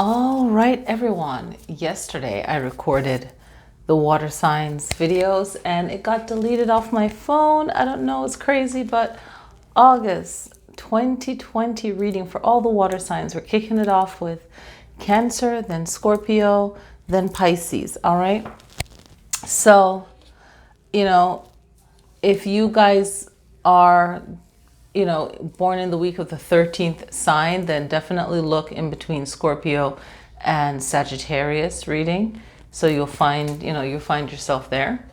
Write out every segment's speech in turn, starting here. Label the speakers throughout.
Speaker 1: All right, everyone. Yesterday I recorded the water signs videos and it got deleted off my phone. I don't know, it's crazy, but August 2020 reading for all the water signs. We're kicking it off with Cancer, then Scorpio, then Pisces. All right. So, if you guys are born in the week of the 13th sign, then definitely look in between Scorpio and Sagittarius reading. So you'll find yourself there.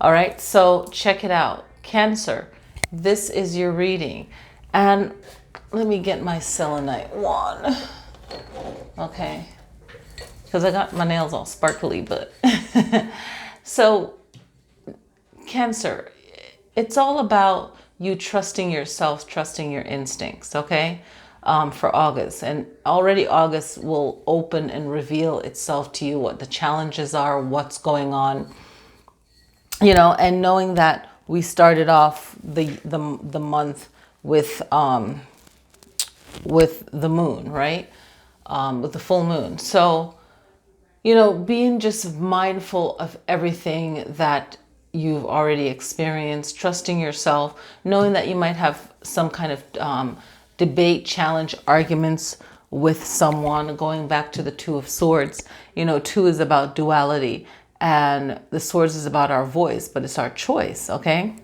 Speaker 1: All right, so check it out. Cancer, this is your reading. And let me get my selenite wand. Okay, because I got my nails all sparkly, but so Cancer, it's all about you trusting yourself, trusting your instincts, okay? For August. And already August will open and reveal itself to you, what the challenges are, what's going on, and knowing that we started off the month with the moon, right? With the full moon. So, being just mindful of everything that you've already experienced, trusting yourself, knowing that you might have some kind of debate, challenge, arguments with someone, going back to the Two of Swords. Two is about duality and the Swords is about our voice, but it's our choice, okay?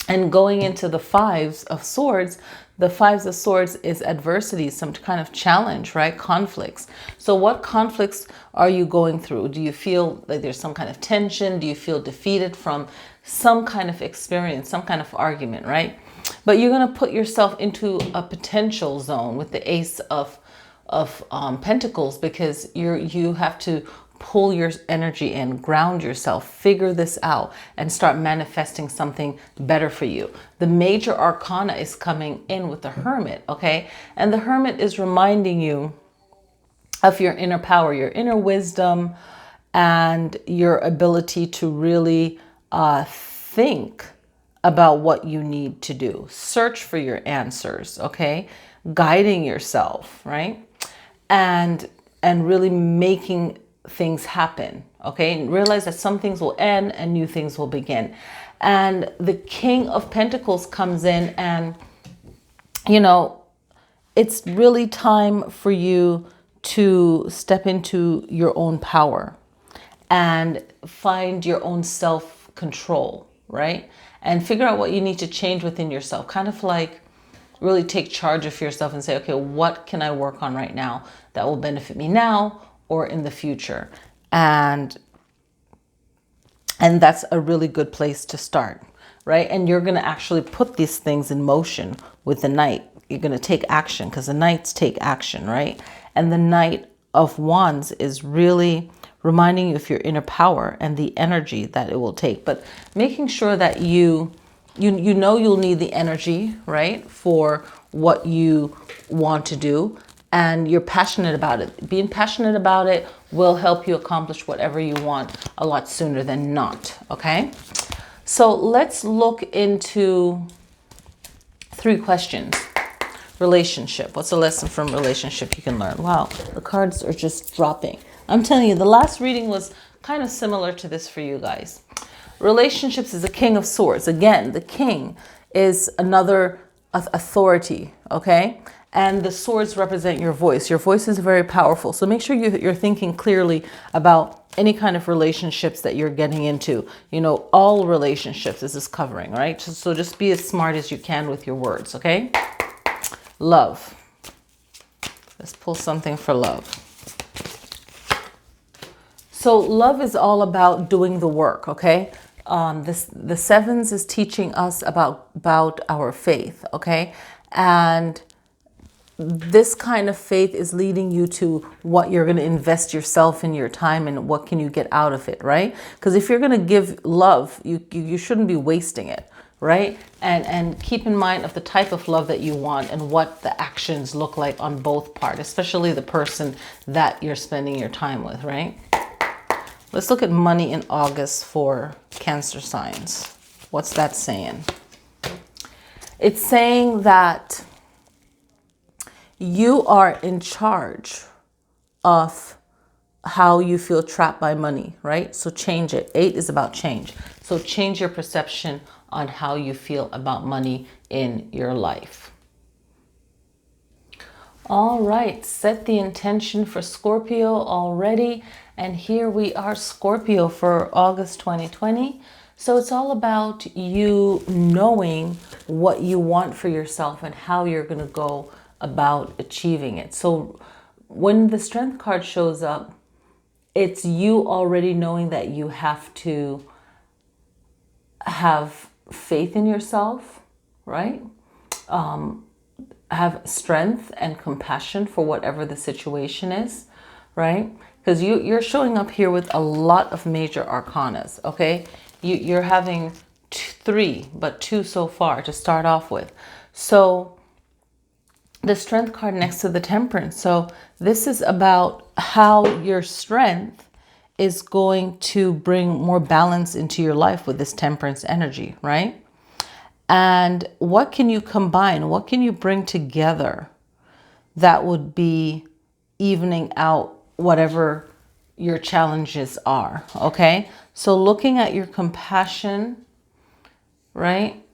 Speaker 1: And going into the Fives of Swords, the Fives of Swords is adversity, some kind of challenge, right? Conflicts. So what conflicts are you going through? Do you feel like there's some kind of tension? Do you feel defeated from some kind of experience, some kind of argument, right? But you're going to put yourself into a potential zone with the Ace of Pentacles, because you have to pull your energy in, ground yourself, figure this out, and start manifesting something better for you. The major arcana is coming in with the Hermit, okay? And the Hermit is reminding you of your inner power, your inner wisdom, and your ability to really think about what you need to do. Search for your answers, okay? Guiding yourself, right? And really making things happen, okay? And realize that some things will end and new things will begin. And the King of Pentacles comes in, and it's really time for you to step into your own power and find your own self-control, right? And figure out what you need to change within yourself. Kind of like really take charge of yourself and say, okay, what can I work on right now that will benefit me now or in the future? And that's a really good place to start, right? And you're going to actually put these things in motion with the Knight. You're going to take action, because the Knights take action, right? And the Knight of Wands is really reminding you of your inner power and the energy that it will take, but making sure that you know you'll need the energy, right, for what you want to do, and you're passionate about it. Being passionate about it will help you accomplish whatever you want a lot sooner than not, okay? So let's look into 3 questions. Relationship. What's a lesson from relationship you can learn? Wow, the cards are just dropping. I'm telling you, the last reading was kind of similar to this for you guys. Relationships is the King of Swords. Again, the King is another authority, okay? And the swords represent your voice. Your voice is very powerful. So make sure you're thinking clearly about any kind of relationships that you're getting into. All relationships this is covering, right? So just be as smart as you can with your words, okay? Love. Let's pull something for love. So love is all about doing the work, okay? The Sevens is teaching us about our faith, okay? And this kind of faith is leading you to what you're going to invest yourself in, your time, and what can you get out of it, right? Because if you're going to give love, you shouldn't be wasting it, right? And keep in mind of the type of love that you want and what the actions look like on both parts, especially the person that you're spending your time with, right? Let's look at money in August for Cancer signs. What's that saying? It's saying that you are in charge of how you feel trapped by money, right? So change it. 8 is about change. So change your perception on how you feel about money in your life. All right, set the intention for Scorpio already. And here we are, Scorpio, for August 2020. So it's all about you knowing what you want for yourself and how you're going to go about achieving it. So when the Strength card shows up, it's you already knowing that you have to have faith in yourself, right? Have strength and compassion for whatever the situation is, right? Because you're showing up here with a lot of major arcanas, okay? You're having 3, but 2 so far to start off with. So the Strength card next to the Temperance. So this is about how your strength is going to bring more balance into your life with this Temperance energy, right? And what can you combine? What can you bring together that would be evening out whatever your challenges are, okay? So looking at your compassion, right,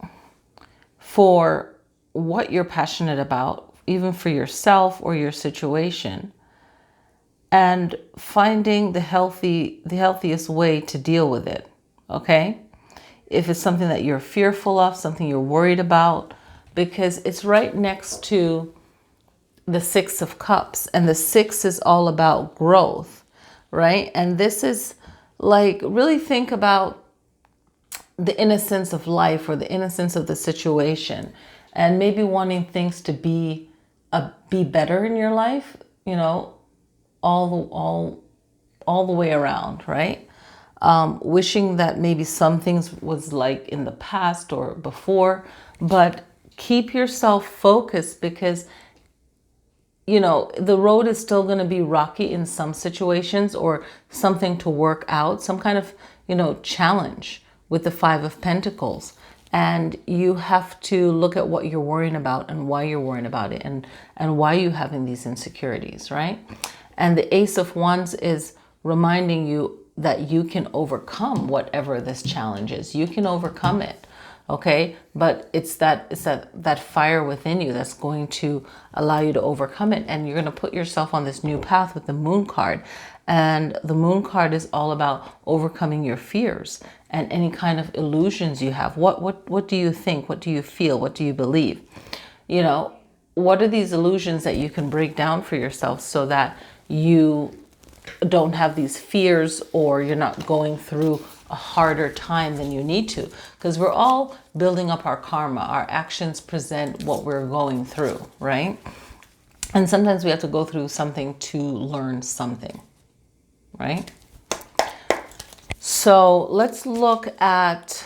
Speaker 1: for what you're passionate about, even for yourself or your situation, and finding the healthiest way to deal with it, okay? If it's something that you're fearful of, something you're worried about, because it's right next to the 6 of Cups, and the 6 is all about growth, right? And this is like, really think about the innocence of life or the innocence of the situation, and maybe wanting things to be better in your life, you know, all the way around, right? Wishing that maybe some things was like in the past or before, but keep yourself focused, because you know the road is still going to be rocky in some situations, or something to work out, some kind of, you know, challenge with the 5 of Pentacles. And you have to look at what you're worrying about and why you're worrying about it, and why you're having these insecurities, right? And the Ace of Wands is reminding you that you can overcome whatever this challenge is. You can overcome it, okay? But it's that fire within you that's going to allow you to overcome it. And you're going to put yourself on this new path with the Moon card. And the Moon card is all about overcoming your fears and any kind of illusions you have. What do you think? What do you feel? What do you believe? You know, what are these illusions that you can break down for yourself so that you don't have these fears, or you're not going through a harder time than you need to? Because we're all building up our karma. Our actions present what we're going through, right? And sometimes we have to go through something to learn something, right? So let's look at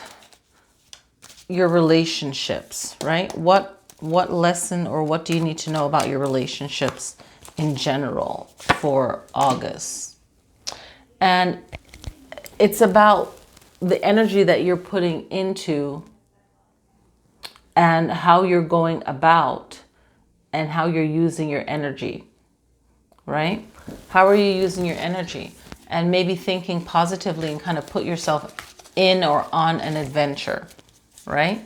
Speaker 1: your relationships, right? What lesson, or what do you need to know about your relationships in general for August? And it's about the energy that you're putting into, and how you're going about, and how you're using your energy, right? How are you using your energy? And maybe thinking positively and kind of put yourself in or on an adventure, right?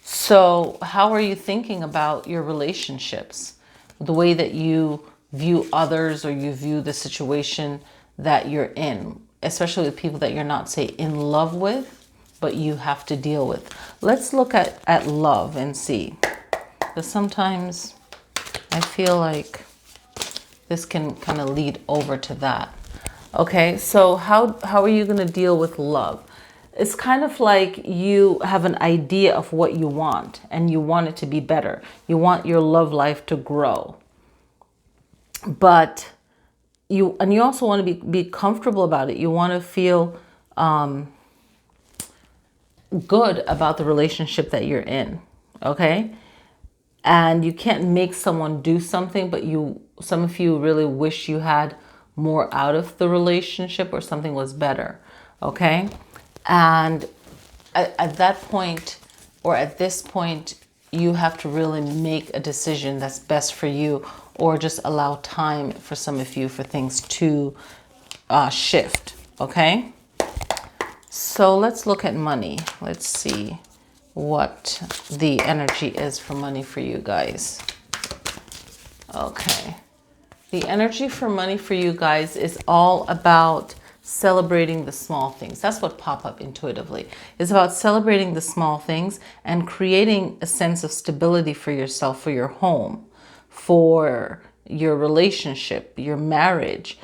Speaker 1: So how are you thinking about your relationships? The way that you view others, or you view the situation that you're in, especially with people that you're not, say, in love with, but you have to deal with. Let's look at love and see. Because sometimes I feel like this can kind of lead over to that. Okay, so how are you going to deal with love? It's kind of like you have an idea of what you want, and you want it to be better. You want your love life to grow. But you also want to be comfortable about it. You want to feel good about the relationship that you're in, okay? And you can't make someone do something, but some of you really wish you had more out of the relationship, or something was better, okay? And at that point, or at this point, you have to really make a decision that's best for you, or just allow time for some of you for things to shift, okay? So let's look at money. Let's see what the energy is for money for you guys. Okay. The energy for money for you guys is all about celebrating the small things. That's what popped up intuitively. It's about celebrating the small things and creating a sense of stability for yourself, for your home, for your relationship, your marriage,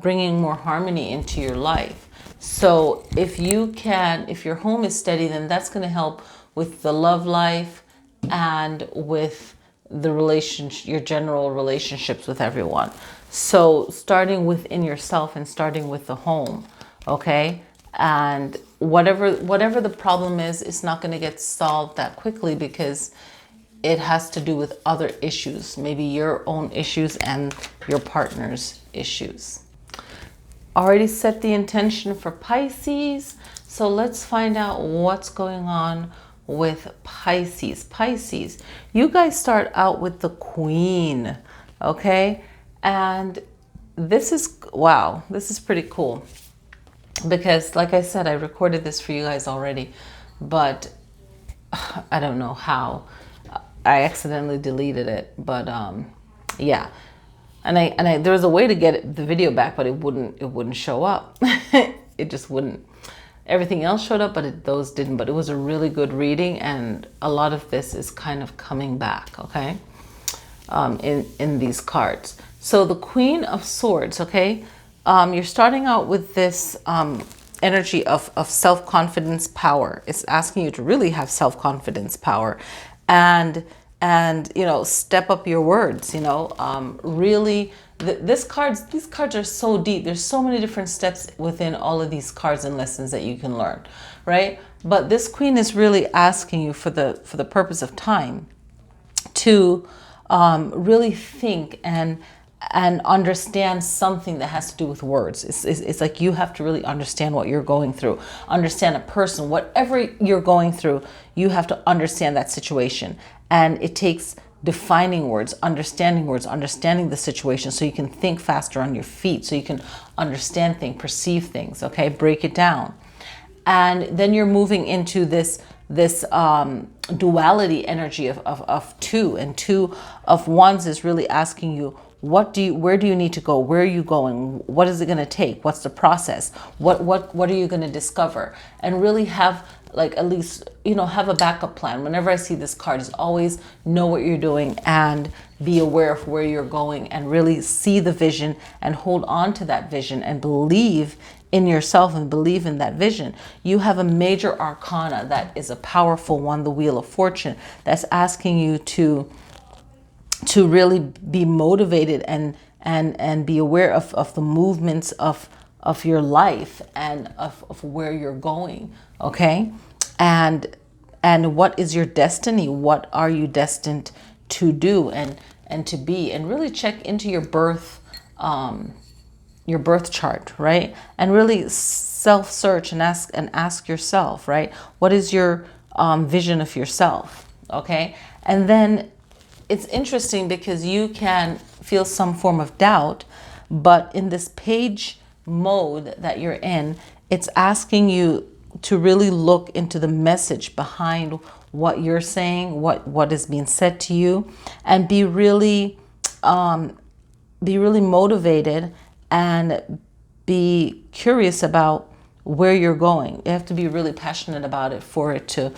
Speaker 1: bringing more harmony into your life. So if your home is steady, then that's going to help with the love life and with the relationship, your general relationships with everyone. So starting within yourself and starting with the home, okay? And whatever the problem is, it's not going to get solved that quickly because it has to do with other issues, maybe your own issues and your partner's issues. Already set the intention for Pisces. So let's find out what's going on with Pisces. Pisces, you guys start out with the Queen, okay? And this is, wow, this is pretty cool. Because like I said, I recorded this for you guys already, but I don't know how. I accidentally deleted it, but yeah. And I there was a way to get the video back, but it wouldn't show up. It just wouldn't. Everything else showed up, but those didn't. But it was a really good reading, and a lot of this is kind of coming back, okay, in these cards. So the Queen of Swords, okay, you're starting out with this energy of self-confidence, power. It's asking you to really have self-confidence, power, and you know, step up your words, you know, really. These cards are so deep. There's so many different steps within all of these cards and lessons that you can learn, right? But this Queen is really asking you for the purpose of time to really think and understand something that has to do with words. It's like you have to really understand what you're going through, understand a person, whatever you're going through, you have to understand that situation. And it takes defining words, understanding the situation, so you can think faster on your feet, so you can understand things, perceive things, okay, break it down. And then you're moving into this duality energy of two, and Two of Wands is really asking you, where do you need to go? Where are you going? What is it going to take? What's the process? What are you going to discover? And really have, like, at least, you know, have a backup plan. Whenever I see this card, is always know what you're doing and be aware of where you're going, and really see the vision and hold on to that vision and believe in yourself and believe in that vision. You have a major arcana that is a powerful one, the Wheel of Fortune, that's asking you to really be motivated and be aware of the movements of your life and of where you're going, okay? And what is your destiny? What are you destined to do and to be? And really check into your birth chart, right? And really self-search and ask yourself, right? What is your vision of yourself, okay? And then it's interesting because you can feel some form of doubt, but in this page mode that you're in, it's asking you to really look into the message behind what you're saying, what is being said to you, and be really motivated and be curious about where you're going. You have to be really passionate about it for it to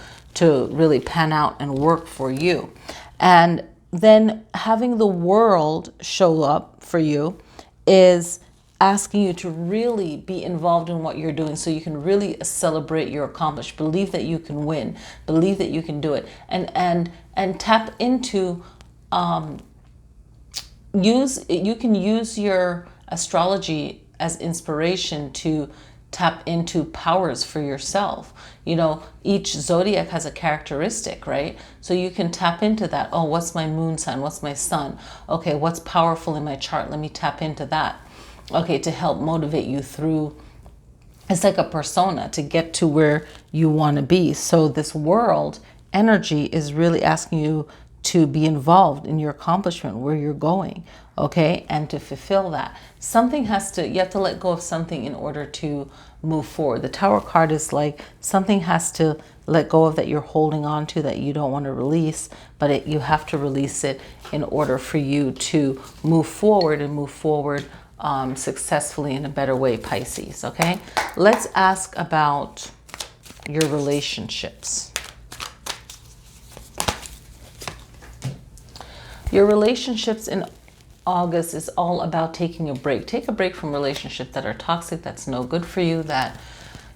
Speaker 1: really pan out and work for you. And then having the world show up for you is asking you to really be involved in what you're doing, so you can really celebrate your accomplishment, believe that you can win, believe that you can do it, and tap into you can use your astrology as inspiration to tap into powers for yourself. You know, each zodiac has a characteristic, right? So you can tap into that. Oh, what's my moon sign? What's my sun? Okay, what's powerful in my chart? Let me tap into that. Okay, to help motivate you through. It's like a persona to get to where you want to be. So this world energy is really asking you to be involved in your accomplishment, where you're going, okay, and to fulfill that. Something has to, you have to let go of something in order to move forward. The Tower card is like something has to let go of that you're holding on to, that you don't want to release, but you have to release it in order for you to move forward and move forward successfully in a better way, Pisces, okay? Let's ask about your relationships. Your relationships in August is all about taking a break. Take a break from relationships that are toxic, that's no good for you, that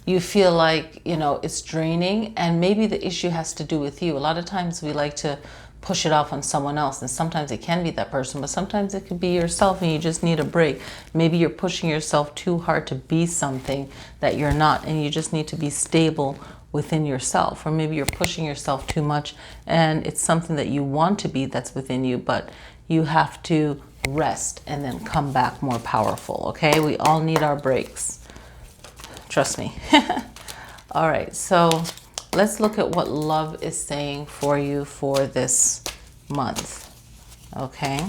Speaker 1: you feel like, you know, it's draining, and maybe the issue has to do with you. A lot of times we like to push it off on someone else, and sometimes it can be that person, but sometimes it could be yourself and you just need a break. Maybe you're pushing yourself too hard to be something that you're not, and you just need to be stable within yourself. Or maybe you're pushing yourself too much and it's something that you want to be that's within you, but you have to rest and then come back more powerful, okay? We all need our breaks. Trust me. All right, so let's look at what love is saying for you for this month, okay?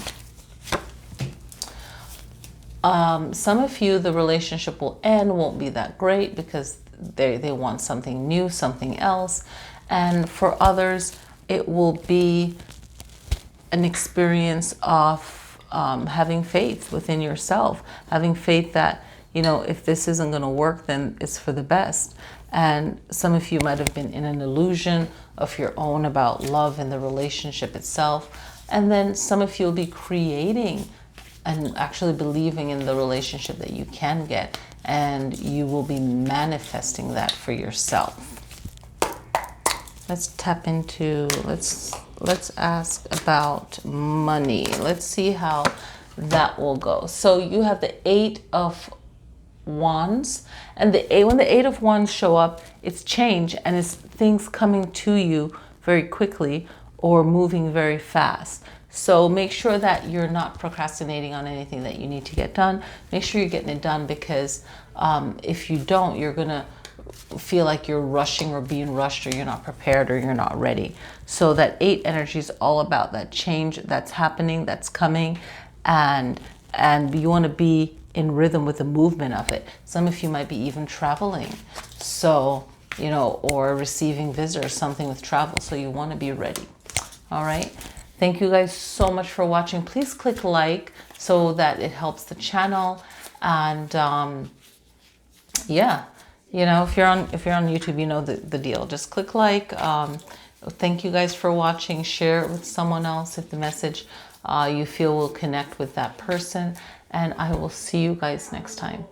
Speaker 1: Some of you, the relationship will end, won't be that great because they want something new, something else. And for others, it will be an experience of having faith within yourself, having faith that, you know, if this isn't going to work, then it's for the best. And some of you might have been in an illusion of your own about love and the relationship itself. And then some of you will be creating and actually believing in the relationship that you can get, and you will be manifesting that for yourself. Let's tap into, let's ask about money. Let's see how that will go. So you have the 8 of Wands, and when the 8 of Wands show up, it's change, and it's things coming to you very quickly or moving very fast. So make sure that you're not procrastinating on anything that you need to get done. Make sure you're getting it done, because if you don't, you're gonna feel like you're rushing or being rushed, or you're not prepared, or you're not ready. So that 8 energy is all about that change that's happening, that's coming, and you want to be in rhythm with the movement of it. Some of you might be even traveling, so, you know, or receiving visitors, something with travel, so you want to be ready. All right, thank you guys so much for watching. Please click like so that it helps the channel. And yeah, you know, if you're on YouTube, you know the deal. Just click like. Thank you guys for watching. Share it with someone else if the message you feel will connect with that person. And I will see you guys next time.